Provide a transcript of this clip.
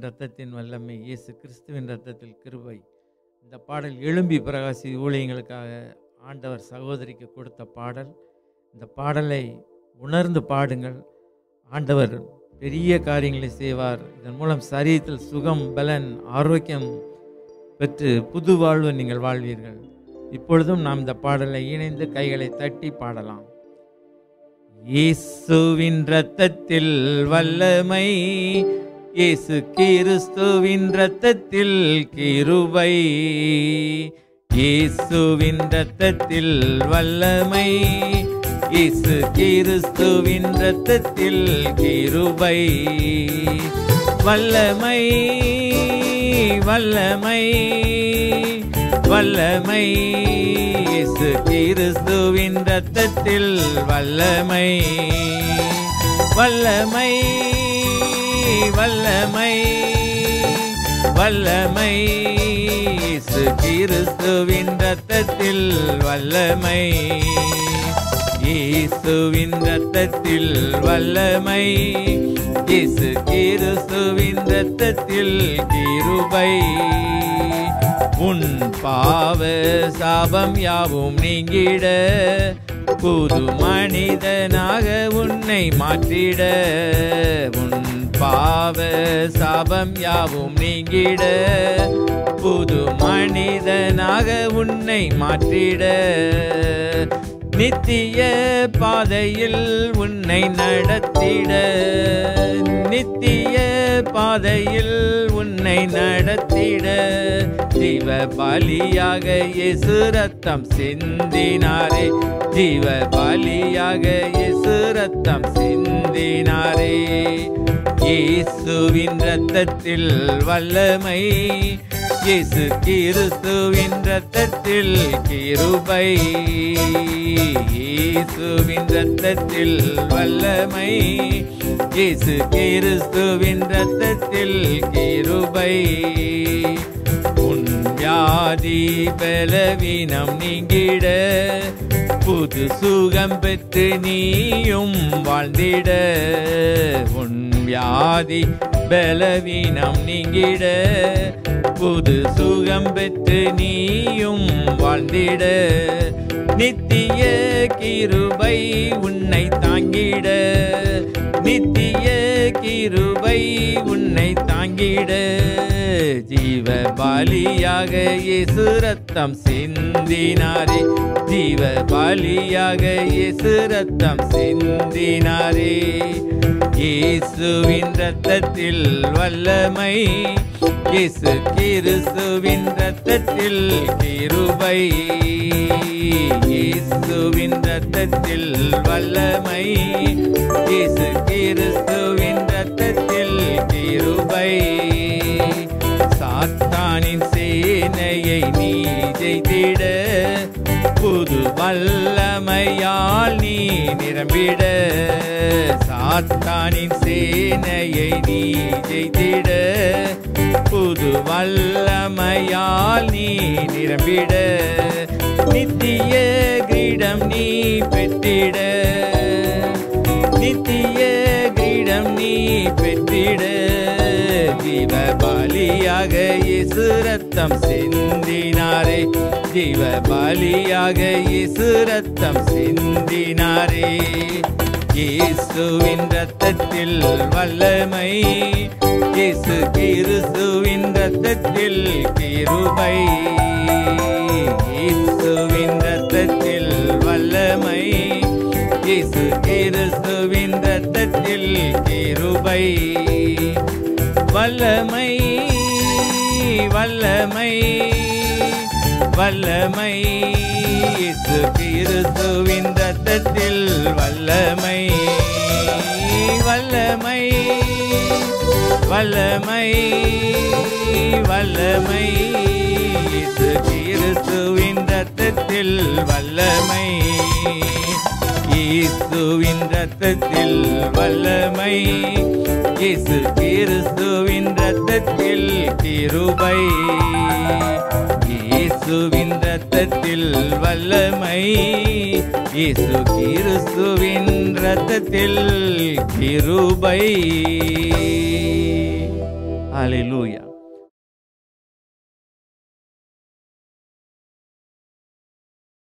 இரத்தத்தின் வல்லமை, இயேசு கிறிஸ்துவின் இரத்தத்தில் கிருபை. இந்த பாடல் எழும்பி பிரகாசி ஊழியங்களுக்காக ஆண்டவர் சகோதரிக்கு கொடுத்த பாடல். இந்த பாடலை உணர்ந்து பாடுங்கள். ஆண்டவர் பெரிய காரியங்களை செய்வார். இதன் மூலம் சரீரத்தில் சுகம், பலன், ஆரோக்கியம் பெற்று புது வாழ்வு நீங்கள் வாழ்வீர்கள். இப்பொழுதும் நாம் இந்த பாடலை இணைந்து கைகளை தட்டி பாடலாம். இயேசுவின் இரத்தத்தில் வல்லமை, இயேசு கிறிஸ்துவின் இரத்தத்தில் கிருபை. இயேசுவின் இரத்தத்தில் வல்லமை, இயேசு கிறிஸ்துவின் இரத்தத்தில் கிருபை. வல்லமை வல்லமை வல்லமை, இயேசு கிறிஸ்துவின் இரத்தத்தில் வல்லமை. வல்லமை வல்லமை வல்லமை, இயேசு கிறிஸ்துவின் இரத்தத்தில் வல்லமை. இயேசுவின் இரத்தத்தில் வல்லமை, இயேசு கிறிஸ்துவின் இரத்தத்தில் கிருபை. உன் பாவ சாபம் யாவும் நீங்கிட, புது மனிதனாக உன்னை மாற்றிட. உன் பாவ சாபம் யாவும் நீங்கிட, புது மனிதனாக உன்னை மாற்றிட. நித்திய பாதையில் உன்னை நடத்திட, நித்திய பாதையில் உன்னை நடத்திட. ஜீவ பலியாக இயேசு ரத்தம் சிந்தினாரே, ஜீவ பலியாக இயேசு ரத்தம் சிந்தினாரே. இயேசுவின் இரத்தத்தில் வல்லமை, இயேசு கிறிஸ்துவின் இரத்தத்தில் கிருபை. இயேசுவின் இரத்தத்தில் வல்லமை, இயேசு கிறிஸ்துவின் இரத்தத்தில் கிருபை. உன் வியாதி பலவீனம் நீங்கிட, புது சுகம் பெற்று நீயும் வாழ்ந்திட. உன் வியாதி பலவீனம் நீங்கிட, புது சுகம் பெற்று நீயும் வாழ்ந்திட. நித்திய கிருபை உன்னை தாங்கிட, நித்திய கிருபை உன்னை தாங்கிட. ஜீவ பலியாக இயேசு ரத்தம் சிந்தினாரே, ஜீவ பலியாக இயேசு ரத்தம் சிந்தினாரே. இயேசுவின் இரத்தத்தில் வல்லமை, இயேசு கிறிஸ்துவின் இரத்தத்தில் கிருபை. இயேசுவின் இரத்தத்தில் வல்லமை, இயேசு கிறிஸ்துவின் இரத்தத்தில் கிருபை. சாத்தானின் சேனையை நீ ஜெயித்திட, புது வல்லமையால் நீ நிரம்பிட. சாத்தானின் சேனையை நீ ஜெயித்திட, புது வல்லமையால் நீ நிரம்பிட. நித்திய கிரீடம் நீ பெற்றிட, நித்திய கிரீடம் நீ பெற்றிட. ஜீவ பலியாக இயேசு ரத்தம் சிந்தினாரே, ஜீவ பலியாக இயேசு ரத்தம் சிந்தினாரே. இயேசுவின் இரத்தத்தில் வல்லமை, இயேசு கிறிஸ்துவின் இரத்தத்தில் கிருபை. இயேசுவின் இரத்தத்தில் வல்லமை, இயேசு கிறிஸ்துவின் இரத்தத்தில் கிருபை. வல்லமை வல்லமை வல்லமை, இயேசு கிறிஸ்துவின் இரத்தத்தில் வல்லமை. வல்லமை வல்லமை வல்லமை, இயேசு கிறிஸ்துவின் இரத்தத்தில் வல்லமை. இயேசுவின் இரத்தத்தில் வல்லமை, இயேசு கிறிஸ்துவின் இரத்தத்தில் கிருபை. இயேசுவின் இரத்தத்தில் வல்லமை, இயேசு கிறிஸ்துவின் இரத்தத்தில் கிருபை. ஹalleluya.